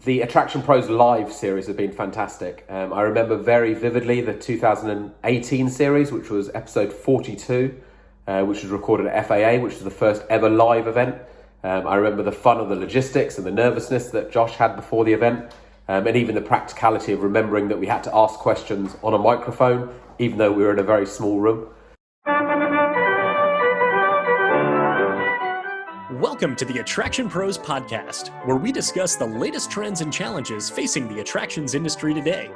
The Attraction Pros Live series has been fantastic. I remember very vividly the 2018 series, which was episode 42, which was recorded at FAA, which was the first ever live event. I remember the fun of the logistics and the nervousness that Josh had before the event, and even the practicality of remembering that we had to ask questions on a microphone, even though we were in a very small room. Welcome to the Attraction Pros Podcast, where we discuss the latest trends and challenges facing the attractions industry today.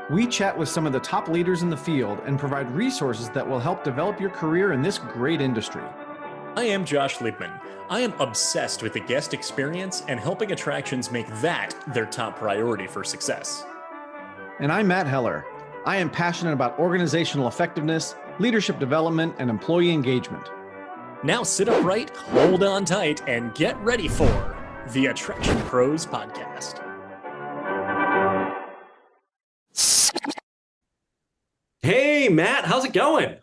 We chat with some of the top leaders in the field and provide resources that will help develop your career in this great industry. I am Josh Liebman. I am obsessed with the guest experience and helping attractions make that their top priority for success. And I'm Matt Heller. I am passionate about organizational effectiveness, leadership development, and employee engagement. Now sit upright, hold on tight, and get ready for the Attraction Pros Podcast. Hey, Matt, how's it going?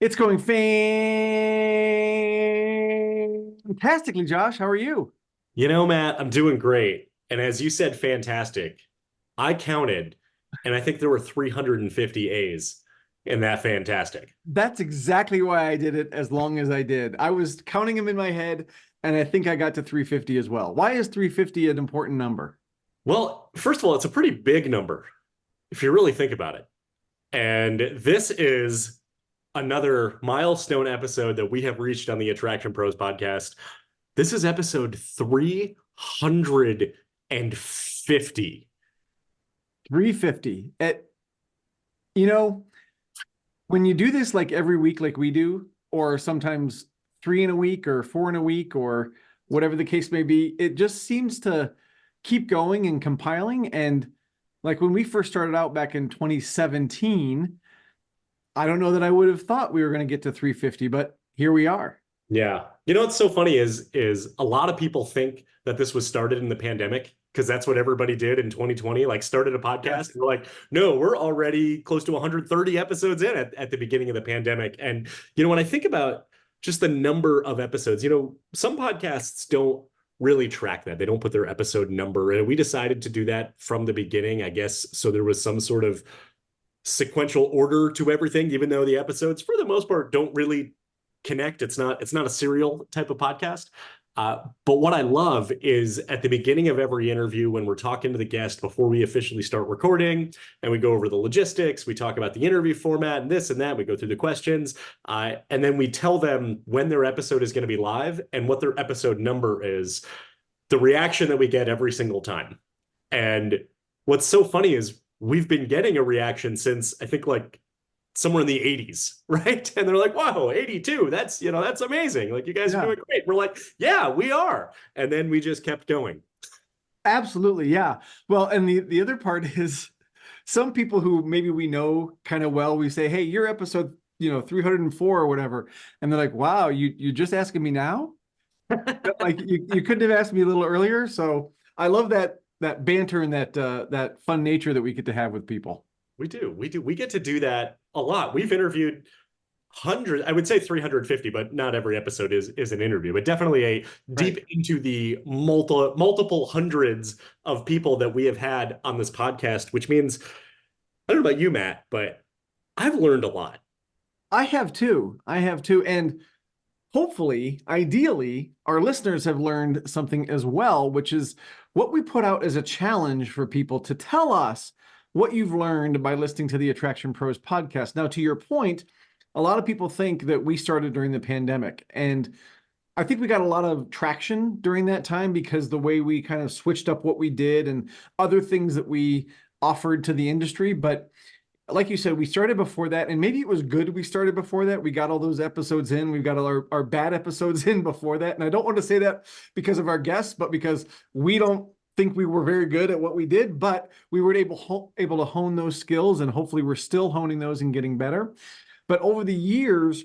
It's going fantastically, Josh. How are you? You know, Matt, I'm doing great. And as you said, fantastic. I counted, and I think there were 350 A's in that fantastic. That's exactly why I did it as long as I did. I was counting them in my head, and I think I got to 350 as well. Why is 350 an important number? Well, first of all, it's a pretty big number if you really think about it. And this is another milestone episode that we have reached on the Attraction Pros podcast. This is episode 350. 350. When you do this like every week like we do, or sometimes 3 in a week or 4 in a week or whatever the case may be, it just seems to keep going and compiling. And like when we first started out back in 2017, I don't know that I would have thought we were going to get to 350, but here we are. Yeah. You know what's so funny is a lot of people think that this was started in the pandemic, because that's what everybody did in 2020, like started a podcast. And we're like, no, we're already close to 130 episodes in at the beginning of the pandemic. And, when I think about just the number of episodes, some podcasts don't really track that. They don't put their episode number. And we decided to do that from the beginning, I guess. So there was some sort of sequential order to everything, even though the episodes for the most part don't really connect. It's not a serial type of podcast. But what I love is at the beginning of every interview, when we're talking to the guest before we officially start recording, and we go over the logistics, we talk about the interview format and this and that, we go through the questions, and then we tell them when their episode is going to be live and what their episode number is, the reaction that we get every single time. And what's so funny is we've been getting a reaction since I think like somewhere in the 80s, right? And they're like, whoa, 82, that's amazing. Like, you guys are doing great. We're like, yeah, we are. And then we just kept going. Absolutely. Yeah. Well, and the other part is some people who maybe we know kind of well, we say, hey, your episode, 304 or whatever. And they're like, wow, you're just asking me now? Like you couldn't have asked me a little earlier. So I love that banter and that fun nature that we get to have with people. We do. We get to do that a lot. We've interviewed hundreds, I would say 350, but not every episode is an interview, but definitely deep into the multiple hundreds of people that we have had on this podcast, which means, I don't know about you, Matt, but I've learned a lot. I have too. And hopefully, ideally, our listeners have learned something as well, which is what we put out as a challenge for people to tell us what you've learned by listening to the Attraction Pros podcast. Now, to your point, a lot of people think that we started during the pandemic. And I think we got a lot of traction during that time because the way we kind of switched up what we did and other things that we offered to the industry. But like you said, we started before that, and maybe it was good we started before that. We got all those episodes in. We've got all our bad episodes in before that. And I don't want to say that because of our guests, but because we don't think we were very good at what we did, but we were able to hone those skills, and hopefully we're still honing those and getting better. But over the years,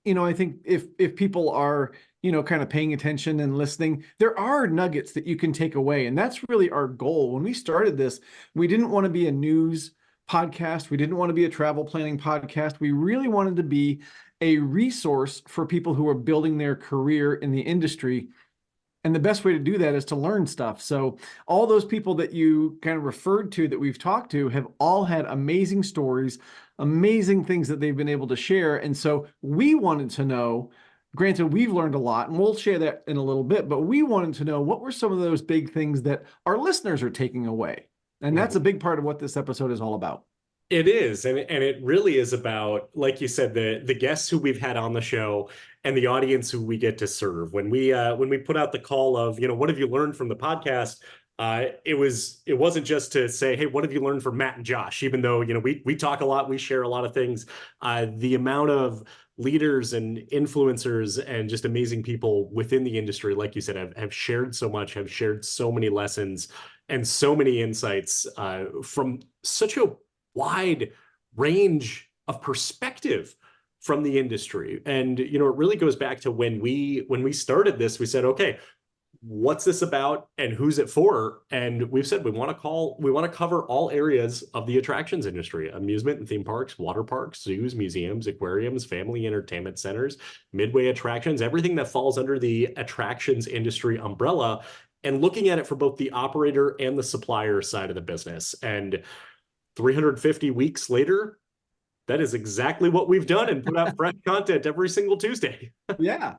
I think if people are, kind of paying attention and listening, there are nuggets that you can take away. And that's really our goal. When we started this, we didn't want to be a news podcast. We didn't want to be a travel planning podcast. We really wanted to be a resource for people who are building their career in the industry. And the best way to do that is to learn stuff. So all those people that you kind of referred to that we've talked to have all had amazing stories, amazing things that they've been able to share. And so we wanted to know, granted, we've learned a lot, and we'll share that in a little bit, but we wanted to know what were some of those big things that our listeners are taking away. And that's a big part of what this episode is all about. It is. And it really is about, like you said, the guests who we've had on the show and the audience who we get to serve. When we put out the call of, what have you learned from the podcast? It wasn't just to say, hey, what have you learned from Matt and Josh? Even though, we talk a lot, we share a lot of things. The amount of leaders and influencers and just amazing people within the industry, like you said, have shared so much, have shared so many lessons and so many insights from such a wide range of perspective from the industry. And, it really goes back to when we started this, we said, okay, what's this about and who's it for? And we've said we want to cover all areas of the attractions industry: amusement and theme parks, water parks, zoos, museums, aquariums, family entertainment centers, midway attractions, everything that falls under the attractions industry umbrella, and looking at it from both the operator and the supplier side of the business. And 350 weeks later, that is exactly what we've done, and put out fresh content every single Tuesday. Yeah.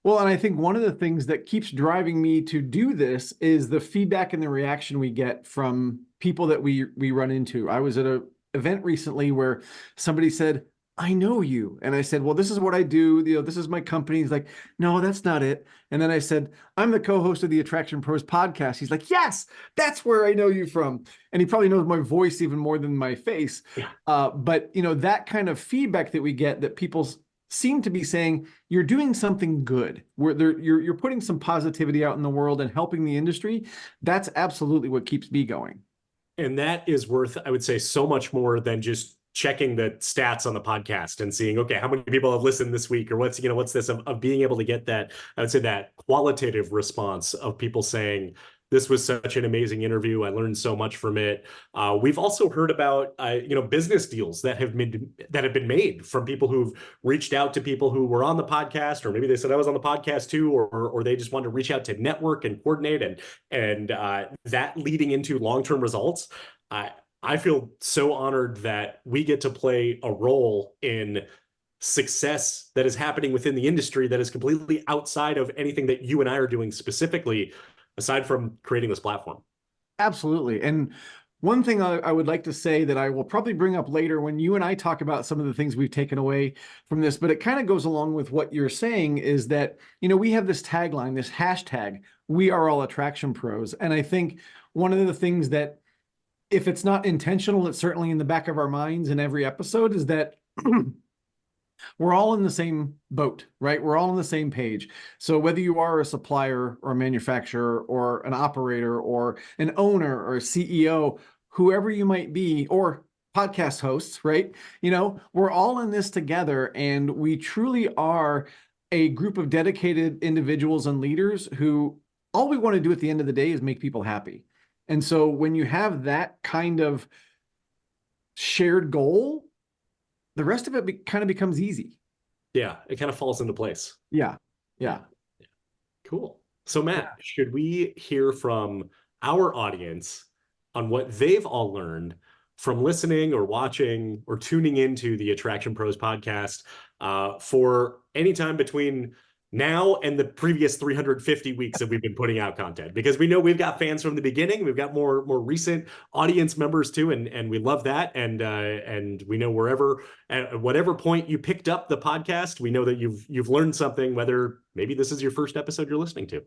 Well, and I think one of the things that keeps driving me to do this is the feedback and the reaction we get from people that we run into. I was at an event recently where somebody said, I know you. And I said, well, this is what I do. This is my company. He's like, no, that's not it. And then I said, I'm the co-host of the Attraction Pros podcast. He's like, yes, that's where I know you from. And he probably knows my voice even more than my face. Yeah. But that kind of feedback that we get, that people seem to be saying, you're doing something good, where you're putting some positivity out in the world and helping the industry. That's absolutely what keeps me going. And that is worth, I would say, so much more than just checking the stats on the podcast and seeing, okay, how many people have listened this week, or what's this, of being able to get that, I would say, that qualitative response of people saying, this was such an amazing interview. I learned so much from it. We've also heard about, business deals that have been made from people who've reached out to people who were on the podcast, or maybe they said I was on the podcast too, or they just wanted to reach out to network and coordinate, and that leading into long-term results. I feel so honored that we get to play a role in success that is happening within the industry that is completely outside of anything that you and I are doing specifically, aside from creating this platform. Absolutely. And one thing I would like to say that I will probably bring up later when you and I talk about some of the things we've taken away from this, but it kind of goes along with what you're saying, is that, we have this tagline, this hashtag, we are all attraction pros. And I think one of the things that, if it's not intentional, it's certainly in the back of our minds in every episode, is that we're all in the same boat, right? We're all on the same page. So whether you are a supplier or a manufacturer or an operator or an owner or a CEO, whoever you might be, or podcast hosts, right? We're all in this together, and we truly are a group of dedicated individuals and leaders who all we want to do at the end of the day is make people happy. And so when you have that kind of shared goal, the rest of it kind of becomes easy. Yeah, it kind of falls into place. Yeah. Cool. So Matt, should we hear from our audience on what they've all learned from listening or watching or tuning into the Attraction Pros podcast for any time between now and the previous 350 weeks that we've been putting out content? Because we know we've got fans from the beginning, we've got more recent audience members too, and we love that. And we know at whatever point you picked up the podcast, we know that you've learned something, whether maybe this is your first episode you're listening to.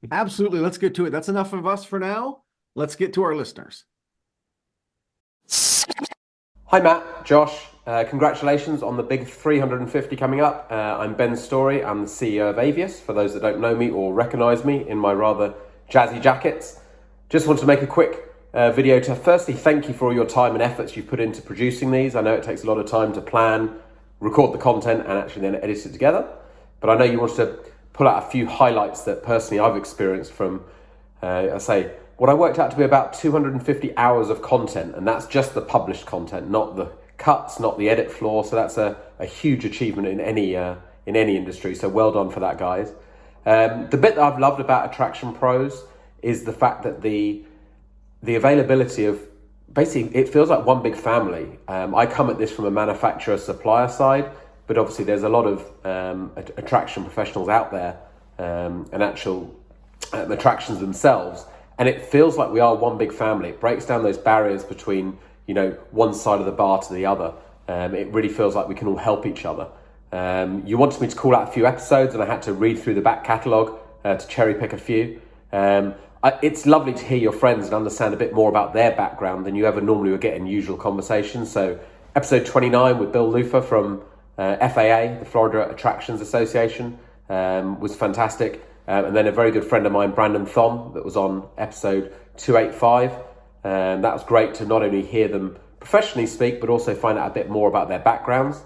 Absolutely. Let's get to it. That's enough of us for now. Let's get to our listeners. Hi Matt, Josh. Congratulations on the big 350 coming up. I'm Ben Story. I'm the CEO of Avius, for those that don't know me or recognize me in my rather jazzy jackets. Just want to make a quick video to firstly thank you for all your time and efforts you've put into producing these. I know it takes a lot of time to plan, record the content, and actually then edit it together. But I know you wanted to pull out a few highlights that personally I've experienced from, what I worked out to be about 250 hours of content, and that's just the published content, not the cuts, not the edit floor. So that's a huge achievement in any industry. So well done for that, guys. The bit that I've loved about Attraction Pros is the fact that the availability of, basically, it feels like one big family. I come at this from a manufacturer supplier side, but obviously there's a lot of attraction professionals out there and actual attractions themselves. And it feels like we are one big family. It breaks down those barriers between, one side of the bar to the other. It really feels like we can all help each other. You wanted me to call out a few episodes, and I had to read through the back catalogue to cherry pick a few. It's lovely to hear your friends and understand a bit more about their background than you ever normally would get in usual conversations. So episode 29 with Bill Lufer from FAA, the Florida Attractions Association, was fantastic. And then a very good friend of mine, Brandon Thom, that was on episode 285. That was great to not only hear them professionally speak, but also find out a bit more about their backgrounds.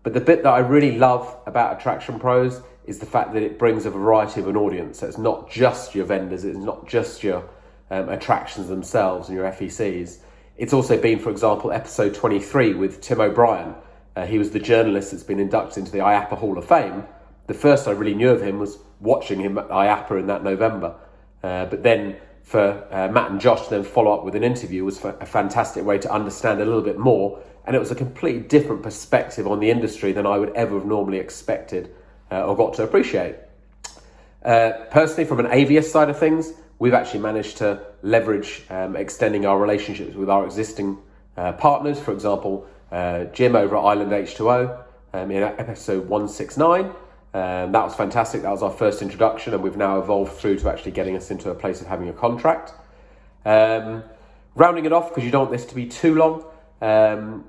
But the bit that I really love about Attraction Pros is the fact that it brings a variety of an audience. So it's not just your vendors, it's not just your attractions themselves and your FECs. It's also been, for example, episode 23 with Tim O'Brien. He was the journalist that's been inducted into the IAAPA Hall of Fame. The first I really knew of him was watching him at IAAPA in that November. But then for Matt and Josh to then follow up with an interview was a fantastic way to understand a little bit more. And it was a completely different perspective on the industry than I would ever have normally expected or got to appreciate. Personally, from an Avius side of things, we've actually managed to leverage extending our relationships with our existing partners. For example, Jim over at Island H2O in episode 169. That was fantastic. That was our first introduction, and we've now evolved through to actually getting us into a place of having a contract. Rounding it off, because you don't want this to be too long,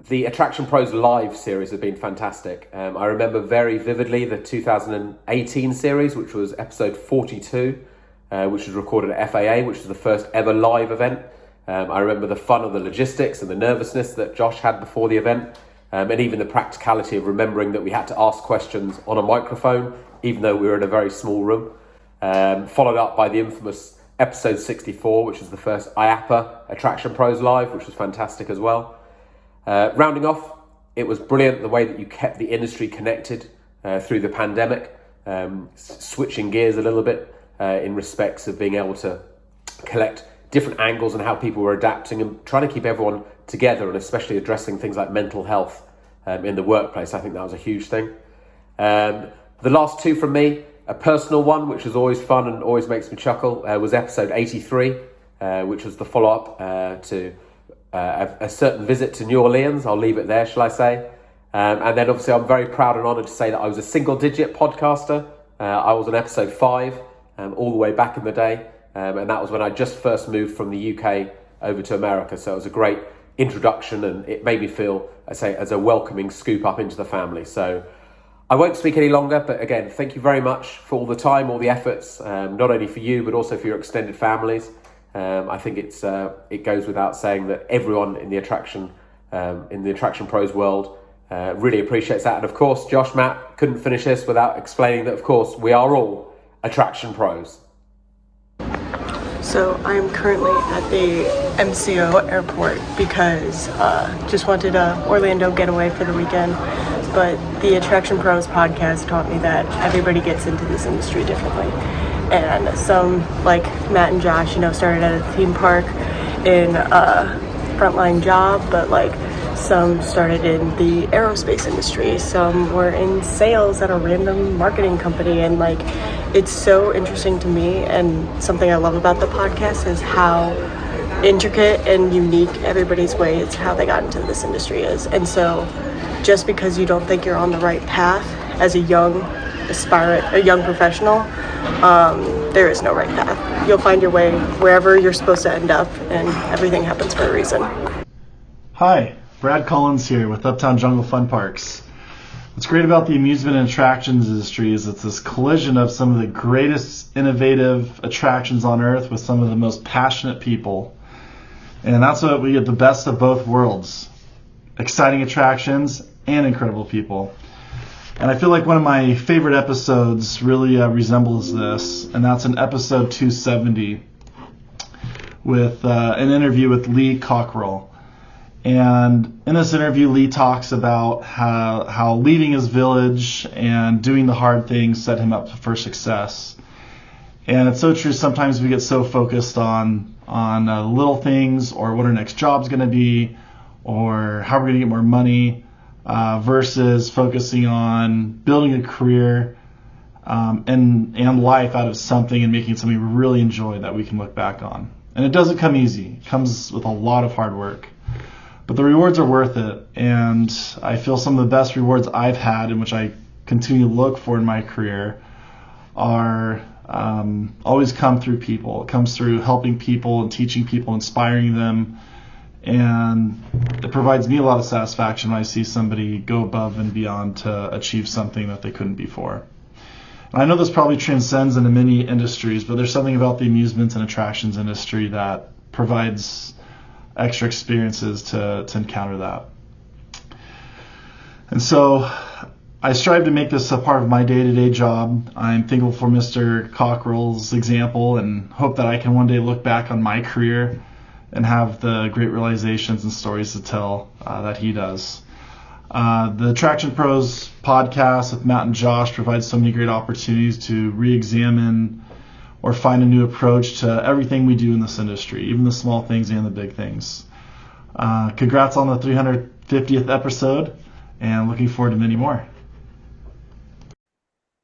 the Attraction Pros Live series have been fantastic. I remember very vividly the 2018 series, which was episode 42, which was recorded at FAA, which was the first ever live event. I remember the fun of the logistics and the nervousness that Josh had before the event. And even the practicality of remembering that we had to ask questions on a microphone, even though we were in a very small room. Followed up by the infamous episode 64, which was the first IAAPA Attraction Pros Live, which was fantastic as well. Rounding off, it was brilliant the way that you kept the industry connected through the pandemic, switching gears a little bit in respects of being able to collect different angles and how people were adapting and trying to keep everyone together, and especially addressing things like mental health in the workplace. I think that was a huge thing. The last two from me, a personal one, which is always fun and always makes me chuckle, was episode 83, which was the follow-up to a certain visit to New Orleans. I'll leave it there, shall I say. And then obviously I'm very proud and honoured to say that I was a single-digit podcaster. I was on episode 5 all the way back in the day. And that was when I just first moved from the UK over to America. So it was a great introduction, and it made me feel, I say, as a welcoming scoop up into the family. So I won't speak any longer, but again, thank you very much for all the time, all the efforts, not only for you, but also for your extended families. I think it goes without saying that everyone in the Attraction Pros world really appreciates that. And of course, Josh, Matt, couldn't finish this without explaining that, of course, we are all Attraction Pros. So I'm currently at the MCO airport because just wanted a Orlando getaway for the weekend. But the Attraction Pros podcast taught me that everybody gets into this industry differently. And some, like Matt and Josh, started at a theme park in a frontline job, but some started in the aerospace industry. Some were in sales at a random marketing company, and it's so interesting to me, and something I love about the podcast is how intricate and unique everybody's way is, how they got into this industry is. And so just because you don't think you're on the right path as a young aspirant, a young professional, there is no right path. You'll find your way wherever you're supposed to end up, and everything happens for a reason. Hi, Brad Collins here with Uptown Jungle Fun Parks. What's great about the amusement and attractions industry is it's this collision of some of the greatest innovative attractions on earth with some of the most passionate people. And that's what we get, the best of both worlds. Exciting attractions and incredible people. And I feel like one of my favorite episodes really resembles this, and that's in episode 270 with an interview with Lee Cockrell. And in this interview, Lee talks about how leaving his village and doing the hard things set him up for success. And it's so true. Sometimes we get so focused on little things, or what our next job's going to be, or how we're going to get more money, versus focusing on building a career and life out of something, and making something we really enjoy that we can look back on. And it doesn't come easy. It comes with a lot of hard work. But the rewards are worth it. And I feel some of the best rewards I've had, and which I continue to look for in my career, are always come through people. It comes through helping people and teaching people, inspiring them. And it provides me a lot of satisfaction when I see somebody go above and beyond to achieve something that they couldn't before. And I know this probably transcends into many industries, but there's something about the amusements and attractions industry that provides extra experiences to encounter that. And so I strive to make this a part of my day-to-day job. I'm thankful for Mr. Cockrell's example, and hope that I can one day look back on my career and have the great realizations and stories to tell that he does. The Attraction Pros podcast with Matt and Josh provides so many great opportunities to re-examine or find a new approach to everything we do in this industry, even the small things and the big things. Congrats on the 350th episode, and looking forward to many more.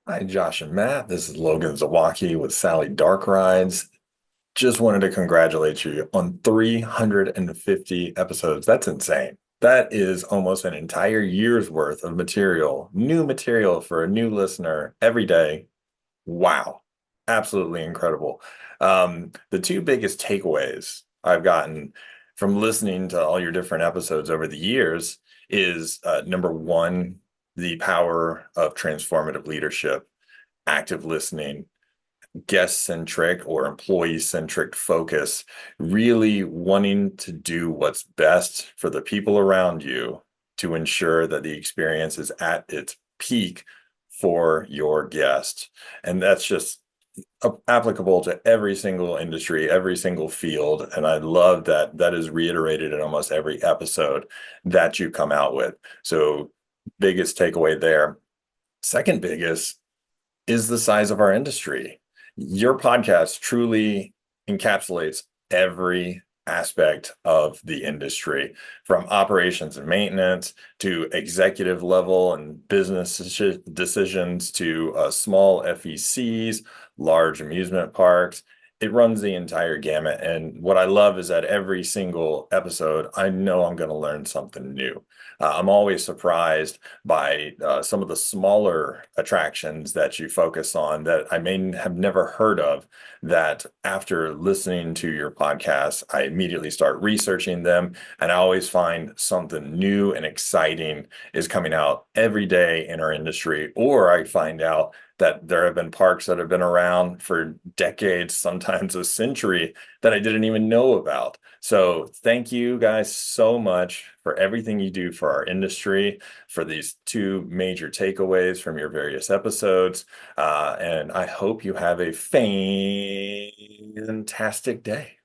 Hi, Josh and Matt. This is Logan Zawacki with Sally Dark Rides. Just wanted to congratulate you on 350 episodes. That's insane. That is almost an entire year's worth of material, new material for a new listener every day. Wow. Absolutely incredible. The two biggest takeaways I've gotten from listening to all your different episodes over the years is number one, the power of transformative leadership, active listening, guest-centric or employee-centric focus, really wanting to do what's best for the people around you to ensure that the experience is at its peak for your guest. And that's just applicable to every single industry, every single field. And I love that that is reiterated in almost every episode that you come out with. So biggest takeaway there. Second biggest is the size of our industry. Your podcast truly encapsulates every aspect of the industry, from operations and maintenance to executive level and business decisions to small FECs, large amusement parks. It runs the entire gamut. And what I love is that every single episode, I know I'm going to learn something new. I'm always surprised by some of the smaller attractions that you focus on that I may have never heard of, that after listening to your podcast, I immediately start researching them. And I always find something new and exciting is coming out every day in our industry. Or I find out that there have been parks that have been around for decades, sometimes a century, that I didn't even know about. So thank you guys so much for everything you do for our industry, for these two major takeaways from your various episodes. And I hope you have a fantastic day.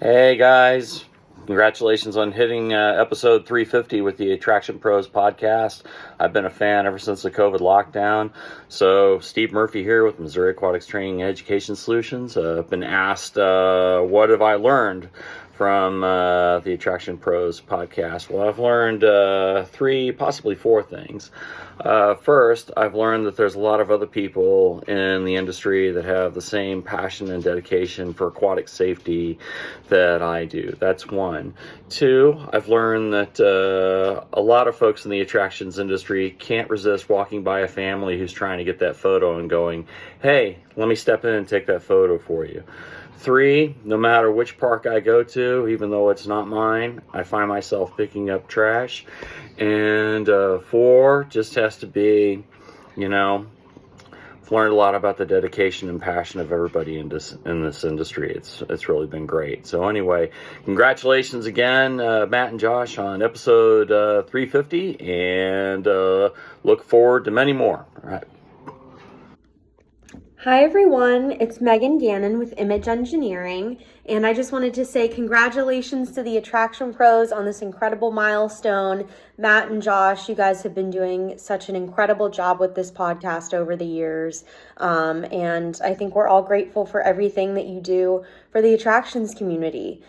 Hey guys, congratulations on hitting episode 350 with the Attraction Pros Podcast. I've been a fan ever since the COVID lockdown. So Steve Murphy here with Missouri Aquatics Training and Education Solutions. I've been asked what have I learned from the Attraction Pros Podcast. Well, I've learned 3, possibly 4 things. First, I've learned that there's a lot of other people in the industry that have the same passion and dedication for aquatic safety that I do. That's 1. 2, I've learned that a lot of folks in the attractions industry can't resist walking by a family who's trying to get that photo and going, hey, let me step in and take that photo for you. 3, no matter which park I go to, even though it's not mine, I find myself picking up trash. And 4 just has to be, I've learned a lot about the dedication and passion of everybody in this industry. It's really been great. So anyway, congratulations again, Matt and Josh, on episode 350, and look forward to many more. All right. Hi everyone, it's Megan Gannon with Image Engineering, and I just wanted to say congratulations to the Attraction Pros on this incredible milestone. Matt and Josh, you guys have been doing such an incredible job with this podcast over the years, and I think we're all grateful for everything that you do for the attractions community.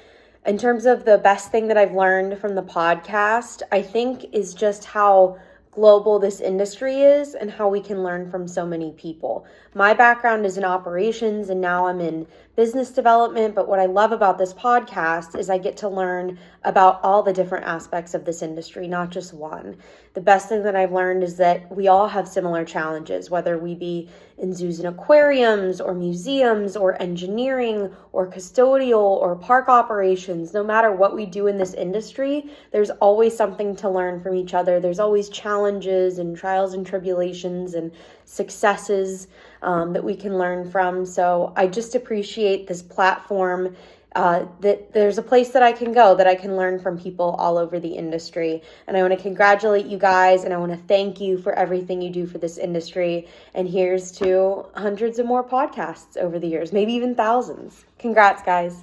In terms of the best thing that I've learned from the podcast, I think is just how global this industry is and how we can learn from so many people. My background is in operations and now I'm in business development, but what I love about this podcast is I get to learn about all the different aspects of this industry, not just one. The best thing that I've learned is that we all have similar challenges, whether we be in zoos and aquariums or museums or engineering or custodial or park operations. No matter what we do in this industry, there's always something to learn from each other. There's always challenges and trials and tribulations and successes that we can learn from. So I just appreciate this platform, that there's a place that I can go that I can learn from people all over the industry. And I want to congratulate you guys, and I want to thank you for everything you do for this industry. And here's to hundreds of more podcasts over the years, maybe even thousands. Congrats, guys.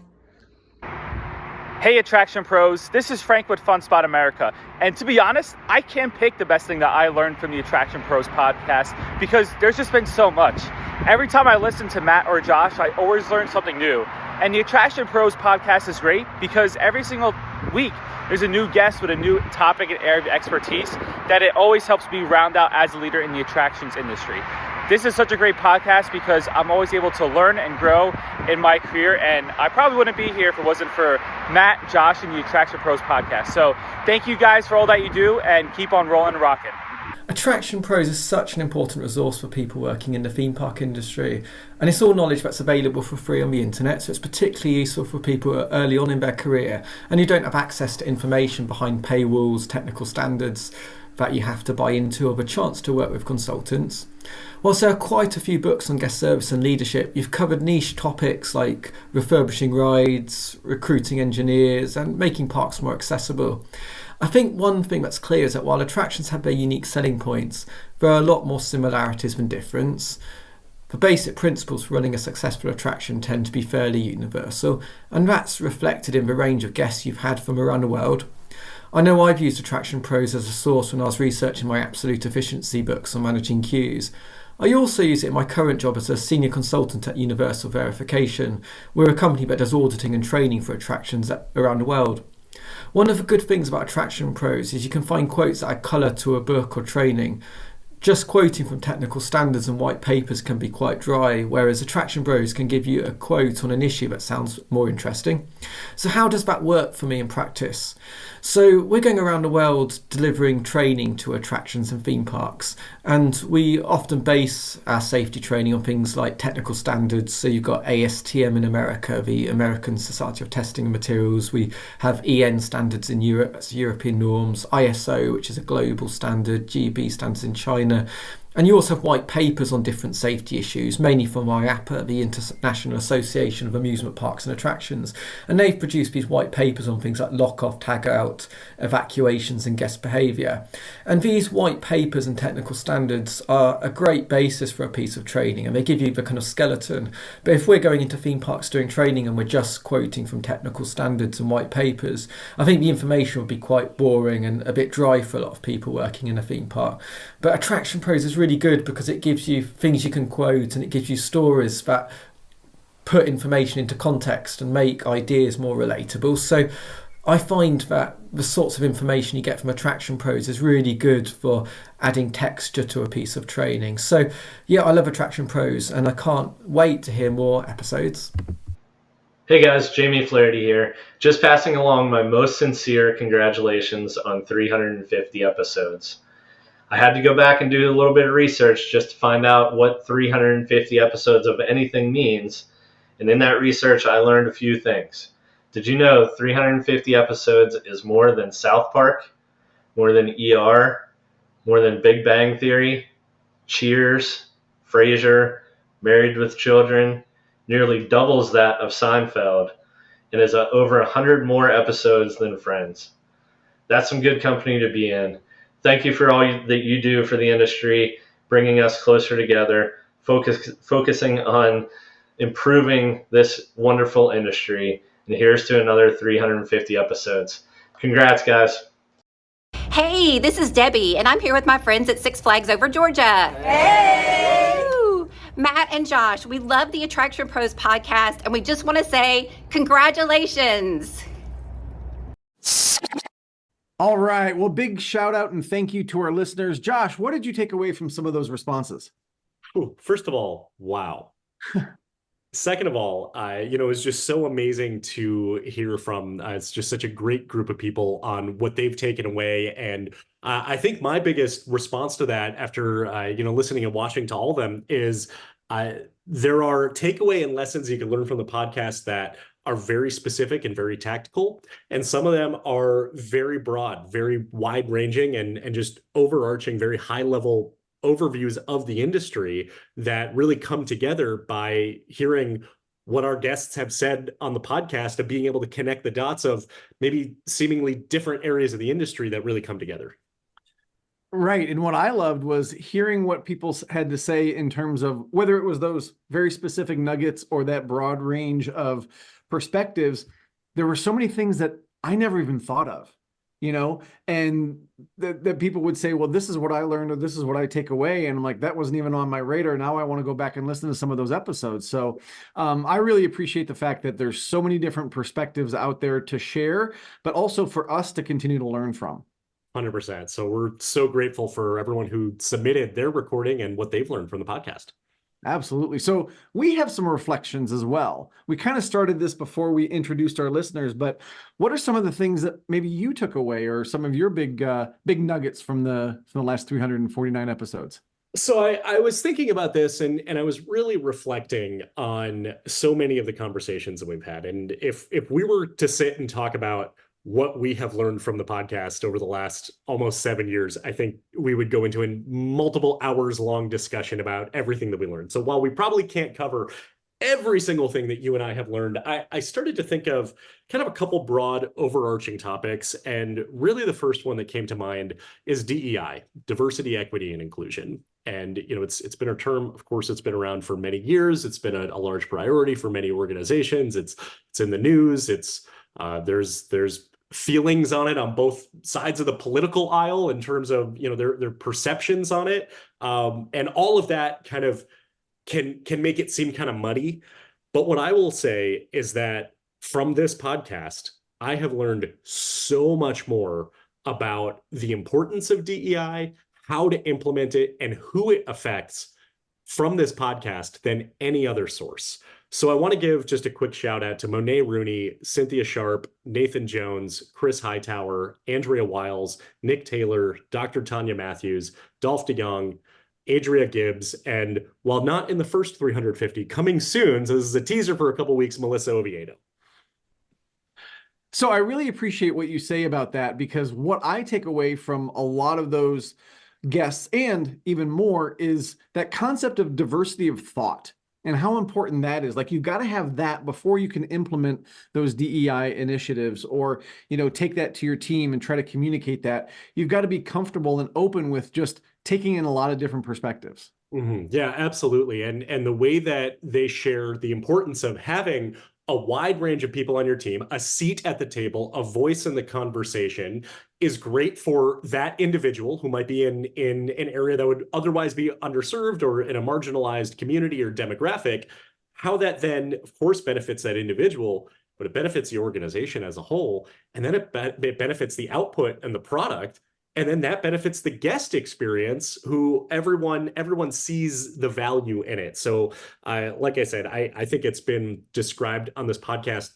Hey Attraction Pros, this is Frank with Fun Spot America. And to be honest, I can't pick the best thing that I learned from the Attraction Pros podcast because there's just been so much. Every time I listen to Matt or Josh, I always learn something new. And the Attraction Pros podcast is great because every single week there's a new guest with a new topic and area of expertise that it always helps me round out as a leader in the attractions industry. This is such a great podcast because I'm always able to learn and grow in my career, and I probably wouldn't be here if it wasn't for Matt, Josh, and the Attraction Pros podcast. So thank you guys for all that you do, and keep on rolling and rocking. Attraction Pros is such an important resource for people working in the theme park industry, and it's all knowledge that's available for free on the internet, so it's particularly useful for people who are early on in their career and who don't have access to information behind paywalls, technical standards that you have to buy into, or the chance to work with consultants. Whilst there are quite a few books on guest service and leadership, you've covered niche topics like refurbishing rides, recruiting engineers, and making parks more accessible. I think one thing that's clear is that while attractions have their unique selling points, there are a lot more similarities than difference. The basic principles for running a successful attraction tend to be fairly universal, and that's reflected in the range of guests you've had from around the world. I know I've used Attraction Pros as a source when I was researching my absolute efficiency books on managing queues. I also use it in my current job as a senior consultant at Universal Verification. We're a company that does auditing and training for attractions around the world. One of the good things about Attraction Pros is you can find quotes that add colour to a book or training. Just quoting from technical standards and white papers can be quite dry, whereas Attraction Pros can give you a quote on an issue that sounds more interesting. So how does that work for me in practice? So we're going around the world delivering training to attractions and theme parks, and we often base our safety training on things like technical standards. So you've got ASTM in America, the American Society of Testing and Materials. We have EN standards in Europe, that's European norms, ISO, which is a global standard, GB standards in China. And you also have white papers on different safety issues, mainly from IAAPA, the International Association of Amusement Parks and Attractions. And they've produced these white papers on things like lock-off, tag-out, evacuations and guest behaviour. And these white papers and technical standards are a great basis for a piece of training, and they give you the kind of skeleton. But if we're going into theme parks doing training and we're just quoting from technical standards and white papers, I think the information would be quite boring and a bit dry for a lot of people working in a theme park. But Attraction Pros is really good because it gives you things you can quote, and it gives you stories that put information into context and make ideas more relatable. So I find that the sorts of information you get from Attraction Pros is really good for adding texture to a piece of training. So yeah, I love Attraction Pros, and I can't wait to hear more episodes. Hey guys, Jamie Flaherty here. Just passing along my most sincere congratulations on 350 episodes. I had to go back and do a little bit of research just to find out what 350 episodes of anything means. And in that research, I learned a few things. Did you know 350 episodes is more than South Park, more than ER, more than Big Bang Theory, Cheers, Frasier, Married with Children, nearly doubles that of Seinfeld, and is over 100 more episodes than Friends. That's some good company to be in. Thank you for all that you do for the industry, bringing us closer together. focusing on improving this wonderful industry. And here's to another 350 episodes. Congrats, guys. Hey, this is Debbie, and I'm here with my friends at Six Flags Over Georgia. Hey! Woo! Matt and Josh, we love the Attraction Pros podcast, and we just want to say congratulations. All right. Well, big shout out and thank you to our listeners. Josh, what did you take away from some of those responses? First of all, wow. Second of all, it was just so amazing to hear from. It's just such a great group of people on what they've taken away. And I think my biggest response to that after, listening and watching to all of them is there are takeaway and lessons you can learn from the podcast that are very specific and very tactical. And some of them are very broad, very wide ranging and just overarching, very high level overviews of the industry that really come together by hearing what our guests have said on the podcast and being able to connect the dots of maybe seemingly different areas of the industry that really come together. Right. And what I loved was hearing what people had to say in terms of whether it was those very specific nuggets or that broad range of perspectives. There were so many things that I never even thought of. And that people would say, well, this is what I learned, or this is what I take away. And I'm like, that wasn't even on my radar. Now I want to go back and listen to some of those episodes. So I really appreciate the fact that there's so many different perspectives out there to share, but also for us to continue to learn from. 100%. So we're so grateful for everyone who submitted their recording and what they've learned from the podcast. Absolutely. So we have some reflections as well. We kind of started this before we introduced our listeners, but what are some of the things that maybe you took away, or some of your big nuggets from the last 349 episodes? So I was thinking about this and I was really reflecting on so many of the conversations that we've had. And if we were to sit and talk about what we have learned from the podcast over the last almost 7 years, I think we would go into a multiple hours long discussion about everything that we learned. So while we probably can't cover every single thing that you and I have learned, I started to think of kind of a couple broad overarching topics. And really the first one that came to mind is DEI, diversity, equity, and inclusion. And, it's been a term, of course, it's been around for many years. It's been a large priority for many organizations. It's in the news. There's feelings on it on both sides of the political aisle in terms of, their perceptions on it. And all of that kind of can make it seem kind of muddy. But what I will say is that from this podcast, I have learned so much more about the importance of DEI, how to implement it, and who it affects from this podcast than any other source. So I want to give just a quick shout out to Monet Rooney, Cynthia Sharp, Nathan Jones, Chris Hightower, Andrea Wiles, Nick Taylor, Dr. Tanya Matthews, Dolph DeYoung, Adria Gibbs, and while not in the first 350, coming soon, so this is a teaser for a couple weeks, Melissa Oviedo. So I really appreciate what you say about that, because what I take away from a lot of those guests, and even more, is that concept of diversity of thought. And how important that is. Like, you've got to have that before you can implement those DEI initiatives, or, take that to your team and try to communicate that. You've got to be comfortable and open with just taking in a lot of different perspectives. Mm-hmm. Yeah, absolutely. And the way that they share the importance of having a wide range of people on your team, a seat at the table, a voice in the conversation, is great for that individual who might be in an area that would otherwise be underserved or in a marginalized community or demographic. How that then, of course, benefits that individual, but it benefits the organization as a whole. And then it benefits the output and the product. And then that benefits the guest experience, who everyone sees the value in it. So like I said, I think it's been described on this podcast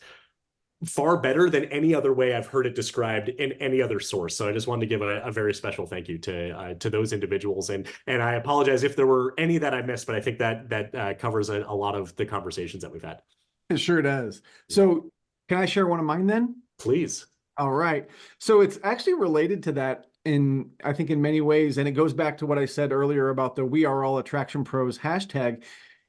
far better than any other way I've heard it described in any other source. So I just wanted to give a very special thank you to those individuals. And I apologize if there were any that I missed, but I think that covers a lot of the conversations that we've had. It sure does. So can I share one of mine then? Please. All right. So it's actually related to that I think in many ways, and it goes back to what I said earlier about the "We Are All Attraction Pros" hashtag,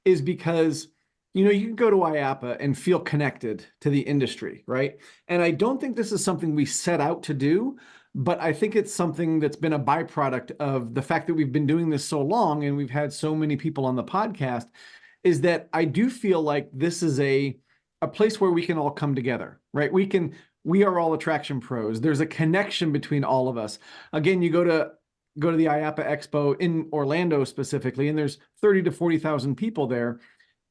is because you know, you can go to IAAPA and feel connected to the industry, right? And I don't think this is something we set out to do, but I think it's something that's been a byproduct of the fact that we've been doing this so long and we've had so many people on the podcast, is that I do feel like this is a place where we can all come together, right? We are all attraction pros. There's a connection between all of us. Again, you go to the IAAPA Expo in Orlando specifically, and there's 30 to 40,000 people there.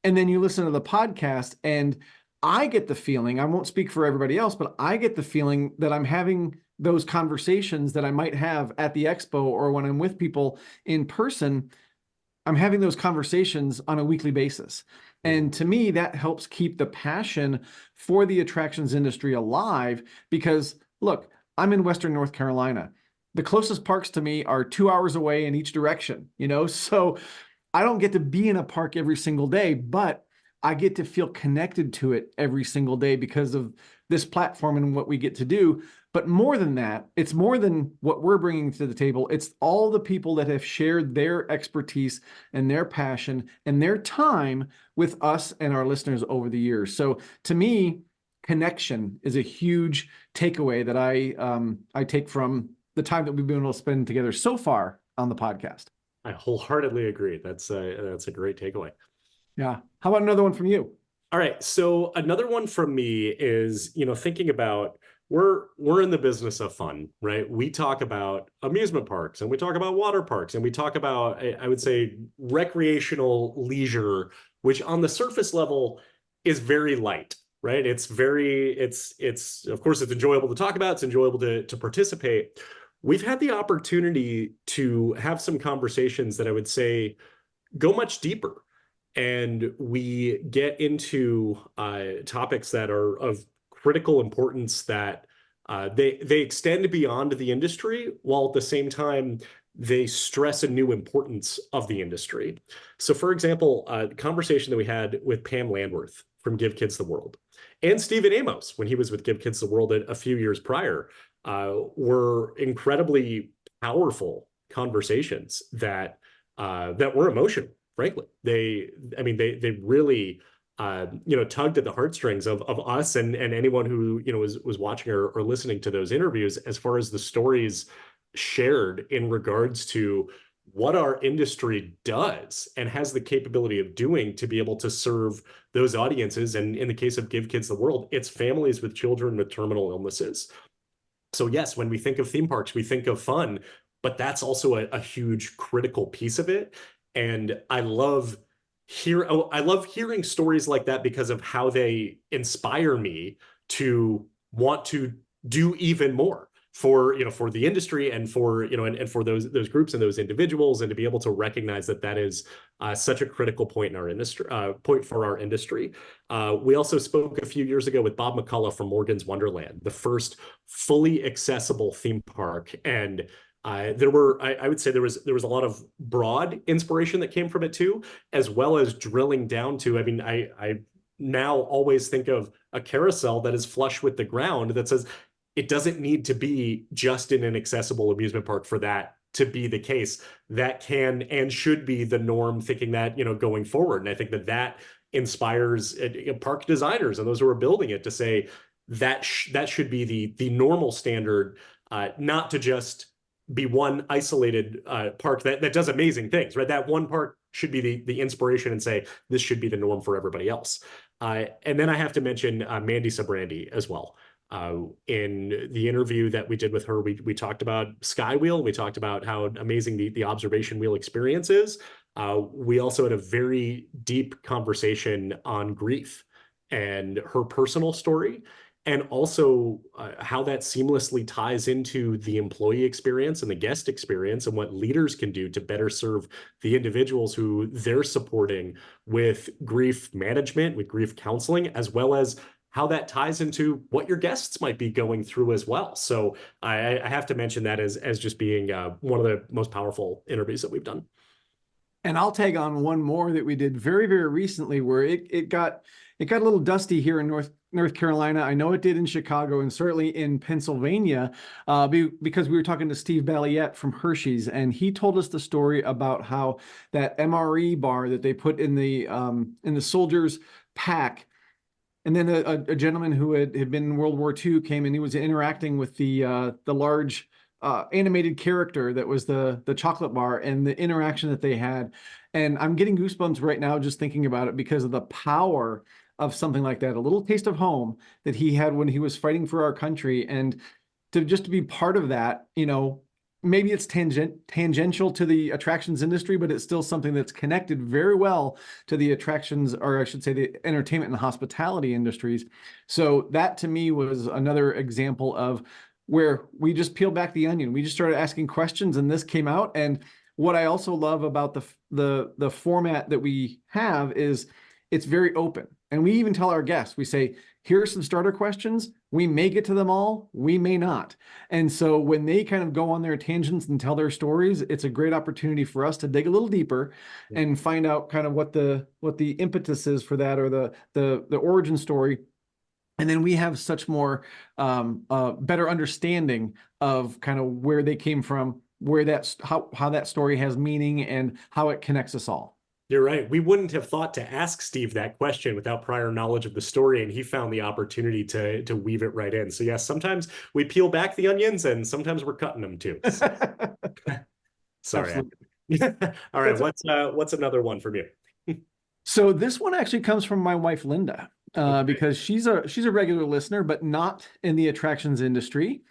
And then you listen to the podcast, and I get the feeling, I won't speak for everybody else, but I get the feeling that I'm having those conversations that I might have at the expo or when I'm with people in person. I'm having those conversations on a weekly basis. And to me, that helps keep the passion for the attractions industry alive, because look, I'm in Western North Carolina. The closest parks to me are 2 hours away in each direction, you know? So I don't get to be in a park every single day, but I get to feel connected to it every single day because of this platform and what we get to do. But more than that, it's more than what we're bringing to the table. It's all the people that have shared their expertise and their passion and their time with us and our listeners over the years. So to me, connection is a huge takeaway that I take from the time that we've been able to spend together so far on the podcast. I wholeheartedly agree. That's a great takeaway. Yeah. How about another one from you? All right. So another one from me is, you know, thinking about we're in the business of fun, right? We talk about amusement parks and we talk about water parks and we talk about, I would say, recreational leisure, which on the surface level is very light, right? It's of course, it's enjoyable to talk about. It's enjoyable to participate. We've had the opportunity to have some conversations that I would say go much deeper. And we get into topics that are of critical importance, that they extend beyond the industry, while at the same time they stress a new importance of the industry. So for example, the conversation that we had with Pam Landworth from Give Kids the World and Stephen Amos when he was with Give Kids the World a few years prior were incredibly powerful conversations that were emotional. Frankly, they really, tugged at the heartstrings of us and anyone who, you know, was watching or listening to those interviews, as far as the stories shared in regards to what our industry does and has the capability of doing to be able to serve those audiences. And in the case of Give Kids the World, it's families with children with terminal illnesses. So yes, when we think of theme parks, we think of fun, but that's also a huge critical piece of it. And I love hearing stories like that because of how they inspire me to want to do even more for the industry and for those groups and those individuals, and to be able to recognize that is such a critical point in our industry, point for our industry. We also spoke a few years ago with Bob McCullough from Morgan's Wonderland, the first fully accessible theme park, and I would say there was a lot of broad inspiration that came from it too, as well as drilling down to, I now always think of a carousel that is flush with the ground, that says it doesn't need to be just in an accessible amusement park for that to be the case. That can and should be the norm, thinking that, going forward. And I think that inspires park designers and those who are building it to say that should be the normal standard, not to just be one isolated park that does amazing things, right? That one park should be the inspiration and say, this should be the norm for everybody else. And then I have to mention Mandy Sabrandi as well. In the interview that we did with her, we talked about Skywheel. We talked about how amazing the observation wheel experience is. We also had a very deep conversation on grief and her personal story, and also how that seamlessly ties into the employee experience and the guest experience, and what leaders can do to better serve the individuals who they're supporting with grief management, with grief counseling, as well as how that ties into what your guests might be going through as well. So I have to mention that as just being one of the most powerful interviews that we've done. And I'll tag on one more that we did very, very recently, where it got a little dusty here in North Carolina. I know it did in Chicago and certainly in Pennsylvania, because we were talking to Steve Balliette from Hershey's, and he told us the story about how that MRE bar that they put in the soldiers' pack. And then a gentleman who had been in World War II came and he was interacting with the large animated character that was the chocolate bar, and the interaction that they had. And I'm getting goosebumps right now just thinking about it because of the power of something like that, a little taste of home that he had when he was fighting for our country. And to be part of that, maybe it's tangential to the attractions industry, but it's still something that's connected very well to the attractions, or I should say the entertainment and hospitality industries. So that to me was another example of where we just peeled back the onion. We just started asking questions and this came out. And what I also love about the format that we have is it's very open. And we even tell our guests, we say, here are some starter questions. We may get to them all, we may not. And so when they kind of go on their tangents and tell their stories, it's a great opportunity for us to dig a little deeper and find out kind of what the impetus is for that, or the origin story. And then we have such more better understanding of kind of where they came from, where how that story has meaning and how it connects us all. You're right. We wouldn't have thought to ask Steve that question without prior knowledge of the story, and he found the opportunity to weave it right in. So yes, sometimes we peel back the onions and sometimes we're cutting them too. Sorry. All right. What's another one from you? So this one actually comes from my wife, Linda. Because she's a regular listener, but not in the attractions industry.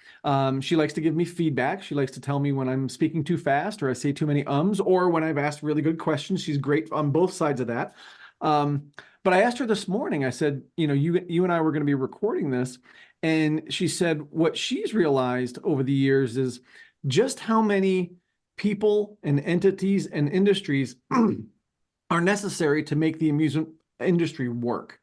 She likes to give me feedback. She likes to tell me when I'm speaking too fast or I say too many ums, or when I've asked really good questions. She's great on both sides of that. But I asked her this morning, I said, you and I were going to be recording this. And she said what she's realized over the years is just how many people and entities and industries are necessary to make the amusement industry work.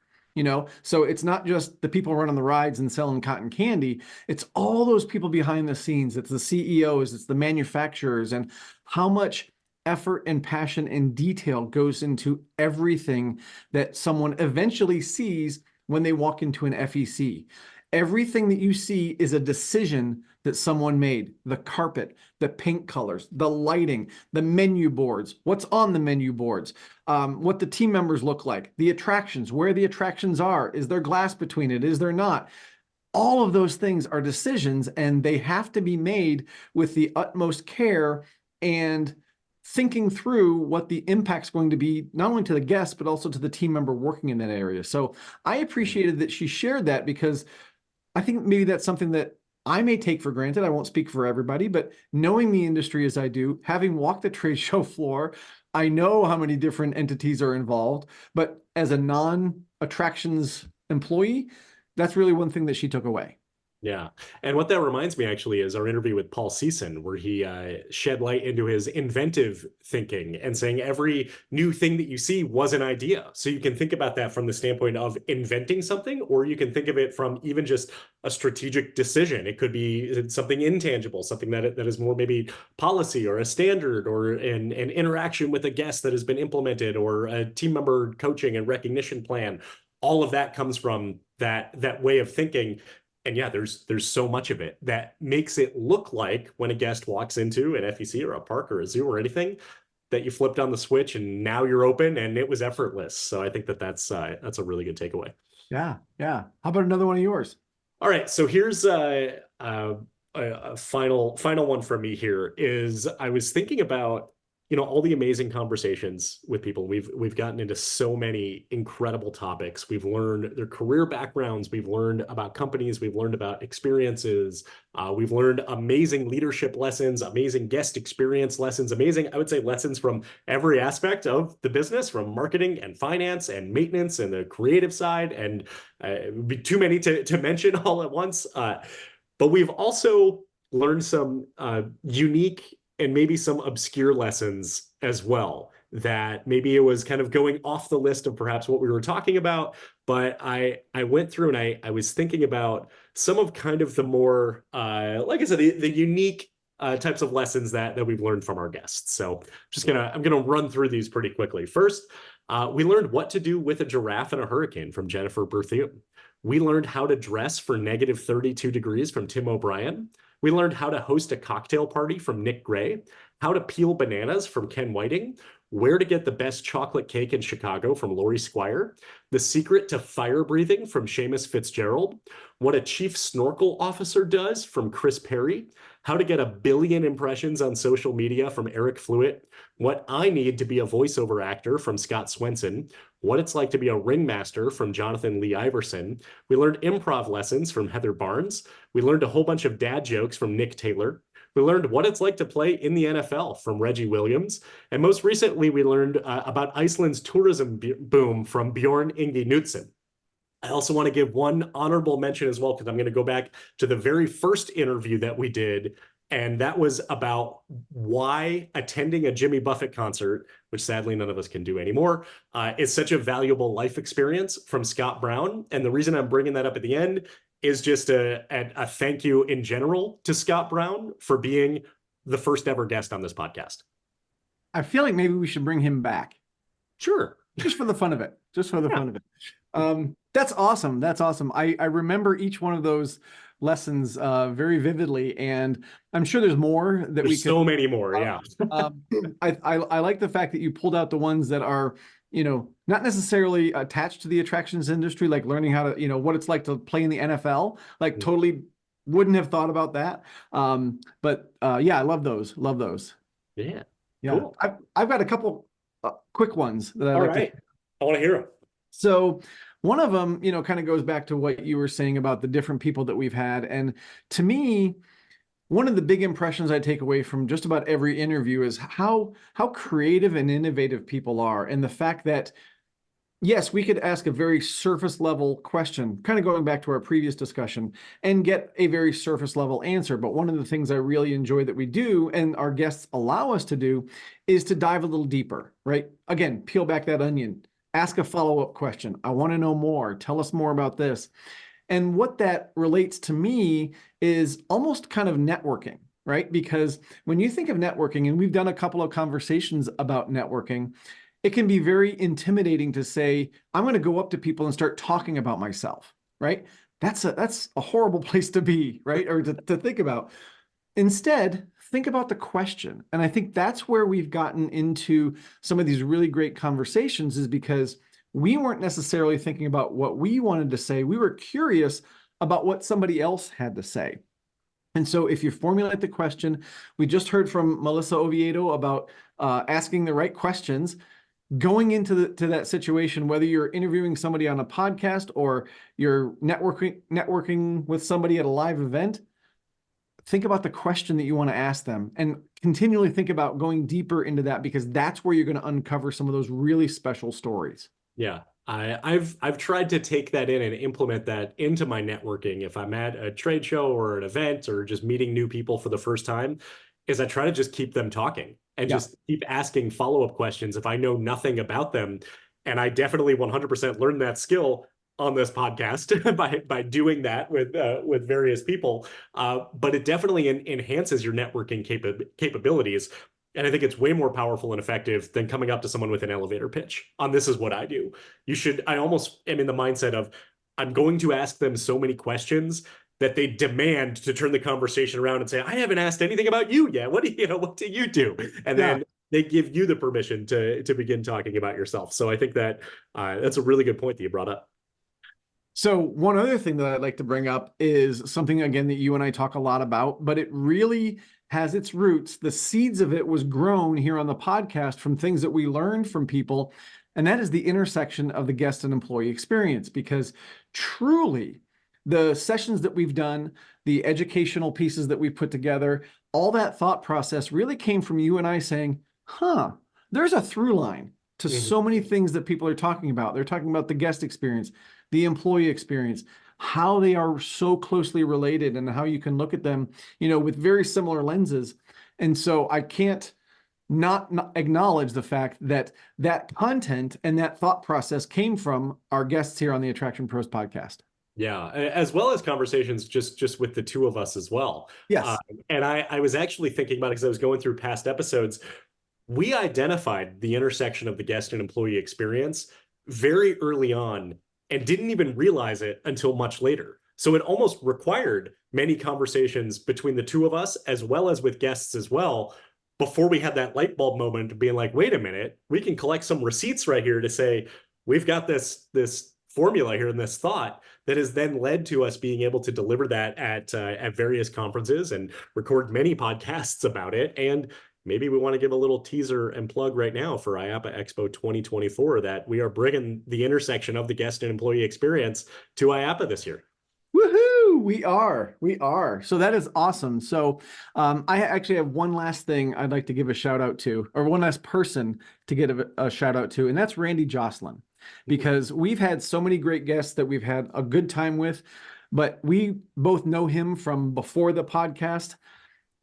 So it's not just the people running the rides and selling cotton candy. It's all those people behind the scenes. It's the CEOs, it's the manufacturers, and how much effort and passion and detail goes into everything that someone eventually sees when they walk into an FEC. Everything that you see is a decision that someone made. The carpet, the paint colors, the lighting, the menu boards, what's on the menu boards, what the team members look like, the attractions, where the attractions are, is there glass between it, is there not? All of those things are decisions, and they have to be made with the utmost care and thinking through what the impact's going to be, not only to the guests, but also to the team member working in that area. So I appreciated that she shared that, because I think maybe that's something that I may take for granted. I won't speak for everybody, but knowing the industry as I do, having walked the trade show floor, I know how many different entities are involved. But as a non-attractions employee, that's really one thing that she took away. Yeah. And what that reminds me actually is our interview with Paul Ceason, where he shed light into his inventive thinking and saying every new thing that you see was an idea. So you can think about that from the standpoint of inventing something, or you can think of it from even just a strategic decision. It could be something intangible, something that is more maybe policy or a standard, or an interaction with a guest that has been implemented, or a team member coaching and recognition plan. All of that comes from that way of thinking. And yeah, there's so much of it that makes it look like when a guest walks into an FEC or a park or a zoo or anything, that you flipped on the switch and now you're open and it was effortless. So I think that's a really good takeaway. Yeah. How about another one of yours? All right. So here's a final one from me here is I was thinking about, all the amazing conversations with people. We've gotten into so many incredible topics. We've learned their career backgrounds. We've learned about companies. We've learned about experiences. We've learned amazing leadership lessons, amazing guest experience lessons, amazing, I would say, lessons from every aspect of the business, from marketing and finance and maintenance and the creative side. And it would be too many to mention all at once. But we've also learned some unique and maybe some obscure lessons as well, that maybe it was kind of going off the list of perhaps what we were talking about. But I went through and I was thinking about some of kind of the more, like I said, the unique types of lessons that we've learned from our guests. So I'm gonna run through these pretty quickly. First, we learned what to do with a giraffe in a hurricane from Jennifer Berthune. We learned how to dress for negative 32 degrees from Tim O'Brien. We learned how to host a cocktail party from Nick Gray, how to peel bananas from Ken Whiting, where to get the best chocolate cake in Chicago from Lori Squire, the secret to fire breathing from Seamus Fitzgerald, what a chief snorkel officer does from Chris Perry, how to get 1 billion impressions on social media from Eric Fluitt, what I need to be a voiceover actor from Scott Swenson, what it's like to be a ringmaster from Jonathan Lee Iverson. We learned improv lessons from Heather Barnes. We learned a whole bunch of dad jokes from Nick Taylor. We learned what it's like to play in the NFL from Reggie Williams. And most recently, we learned about Iceland's tourism boom from Bjorn Inge Knudsen. I also want to give one honorable mention as well, because I'm going to go back to the very first interview that we did. And that was about why attending a Jimmy Buffett concert, which sadly none of us can do anymore, is such a valuable life experience from Scott Brown. And the reason I'm bringing that up at the end is just a thank you in general to Scott Brown for being the first ever guest on this podcast. I feel like maybe we should bring him back. Sure. Just for the fun of it. Just for the fun of it. That's awesome. That's awesome. I remember each one of those lessons very vividly, and I'm sure there's more that there's so many more. Yeah. I like the fact that you pulled out the ones that are, not necessarily attached to the attractions industry, like learning how to, what it's like to play in the NFL, like totally wouldn't have thought about that. But yeah, I love those. Love those. Yeah. Yeah. Cool. I've got a couple quick ones that All right. I want to hear them. So one of them, kind of goes back to what you were saying about the different people that we've had. And to me, one of the big impressions I take away from just about every interview is how creative and innovative people are. And the fact that, yes, we could ask a very surface level question, kind of going back to our previous discussion, and get a very surface level answer. But one of the things I really enjoy that we do, and our guests allow us to do, is to dive a little deeper, right? Again, peel back that onion. Ask a follow-up question. I want to know more. Tell us more about this. And what that relates to me is almost kind of networking, right? Because when you think of networking, and we've done a couple of conversations about networking, it can be very intimidating to say, I'm going to go up to people and start talking about myself, right? That's a horrible place to be, right? Or to think about. Instead, think about the question. And I think that's where we've gotten into some of these really great conversations, is because we weren't necessarily thinking about what we wanted to say. We were curious about what somebody else had to say. And so if you formulate the question, we just heard from Melissa Oviedo about asking the right questions, going into that situation, whether you're interviewing somebody on a podcast or you're networking with somebody at a live event. Think about the question that you want to ask them and continually think about going deeper into that, because that's where you're going to uncover some of those really special stories. Yeah. I've tried to take that in and implement that into my networking. If I'm at a trade show or an event or just meeting new people for the first time, is I try to just keep them talking and just keep asking follow-up questions if I know nothing about them. And I definitely 100% learned that skill on this podcast by doing that with various people. But it definitely enhances your networking capabilities. And I think it's way more powerful and effective than coming up to someone with an elevator pitch on this is what I do. I almost am in the mindset of, I'm going to ask them so many questions that they demand to turn the conversation around and say, I haven't asked anything about you yet. What do you do? And then they give you the permission to begin talking about yourself. So I think that that's a really good point that you brought up. So one other thing that I'd like to bring up is something, again, that you and I talk a lot about, but it really has its roots. The seeds of it was grown here on the podcast from things that we learned from people. And that is the intersection of the guest and employee experience, because truly the sessions that we've done, the educational pieces that we put together, all that thought process really came from you and I saying, there's a through line to so many things that people are talking about. They're talking about the guest experience, the employee experience, how they are so closely related and how you can look at them, with very similar lenses. And so I can't not acknowledge the fact that that content and that thought process came from our guests here on the Attraction Pros podcast. Yeah, as well as conversations just with the two of us as well. Yes. And I was actually thinking about it because I was going through past episodes. We identified the intersection of the guest and employee experience very early on and didn't even realize it until much later. So it almost required many conversations between the two of us, as well as with guests as well, before we had that light bulb moment of being like, wait a minute, we can collect some receipts right here to say, we've got this formula here and this thought that has then led to us being able to deliver that at various conferences and record many podcasts about it. And maybe we want to give a little teaser and plug right now for IAAPA Expo 2024 that we are bringing the intersection of the guest and employee experience to IAAPA this year. Woohoo! We are. So that is awesome. So I actually have one last thing I'd like to give a shout out to, or one last person to give a shout out to, and that's Randy Jocelyn, because we've had so many great guests that we've had a good time with, but we both know him from before the podcast,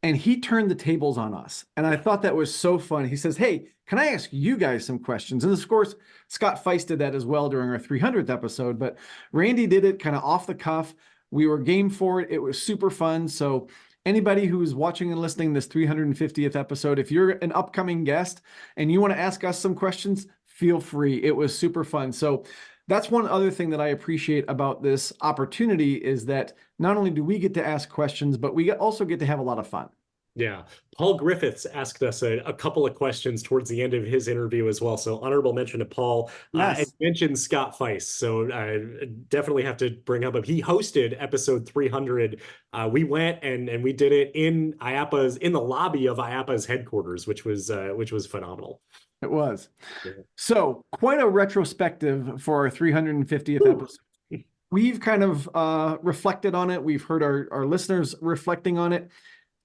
and he turned the tables on us. And I thought that was so fun. He says, hey, can I ask you guys some questions? And of course, Scott Feist did that as well during our 300th episode, but Randy did it kind of off the cuff. We were game for it. It was super fun. So anybody who's watching and listening this 350th episode, if you're an upcoming guest and you want to ask us some questions, feel free. It was super fun. So that's one other thing that I appreciate about this opportunity is that not only do we get to ask questions, but we also get to have a lot of fun. Yeah. Paul Griffiths asked us a couple of questions towards the end of his interview as well. So honorable mention to Paul. Yes. And mentioned Scott Feist. So I definitely have to bring up, he hosted episode 300. We went and we did it in the lobby of IAAPA's headquarters, which was phenomenal. It was. Yeah. So quite a retrospective for our 350th episode. We've kind of reflected on it. We've heard our listeners reflecting on it.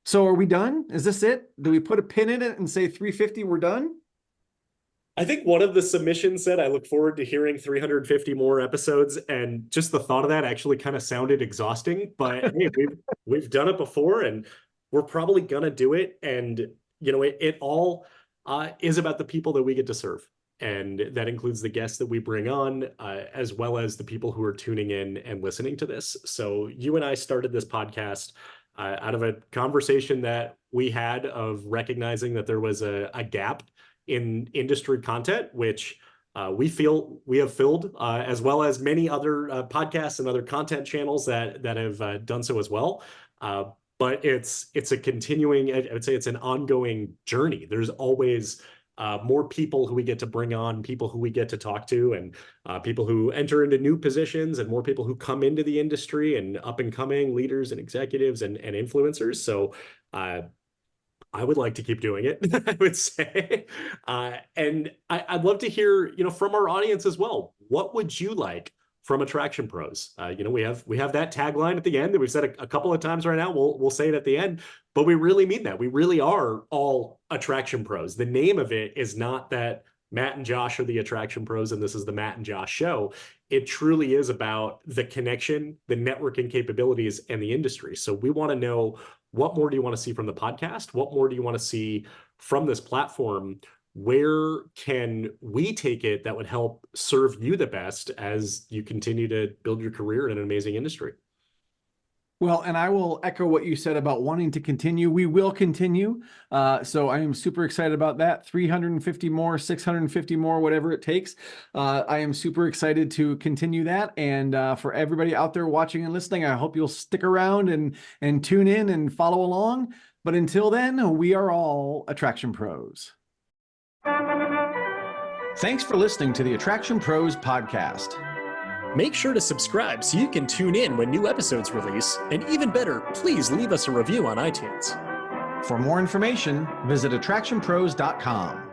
So are we done? Is this it? Do we put a pin in it and say 350, we're done? I think one of the submissions said, I look forward to hearing 350 more episodes. And just the thought of that actually kind of sounded exhausting. But hey, we've done it before and we're probably going to do it. And, it all is about the people that we get to serve. And that includes the guests that we bring on, as well as the people who are tuning in and listening to this. So you and I started this podcast out of a conversation that we had of recognizing that there was a gap in industry content, which we feel we have filled, as well as many other podcasts and other content channels that have done so as well. But it's a continuing, I would say it's an ongoing journey. There's always more people who we get to bring on, people who we get to talk to, and people who enter into new positions, and more people who come into the industry, and up and coming leaders and executives and influencers. So I would like to keep doing it, I would say. And I'd love to hear, from our audience as well. What would you like from Attraction Pros? We have that tagline at the end that we've said a couple of times right now. We'll say it at the end, but we really mean that. We really are all Attraction Pros. The name of it is not that Matt and Josh are the Attraction Pros and this is the Matt and Josh show. It truly is about the connection, the networking capabilities, and the industry. So we want to know, what more do you want to see from the podcast? What more do you want to see from this platform? Where can we take it that would help serve you the best as you continue to build your career in an amazing industry? Well, and I will echo what you said about wanting to continue. We will continue. So I am super excited about that. 350 more, 650 more, whatever it takes. I am super excited to continue that. And for everybody out there watching and listening, I hope you'll stick around and tune in and follow along. But until then, we are all Attraction Pros. Thanks for listening to the Attraction Pros Podcast. Make sure to subscribe so you can tune in when new episodes release. And even better, please leave us a review on iTunes. For more information, visit AttractionPros.com.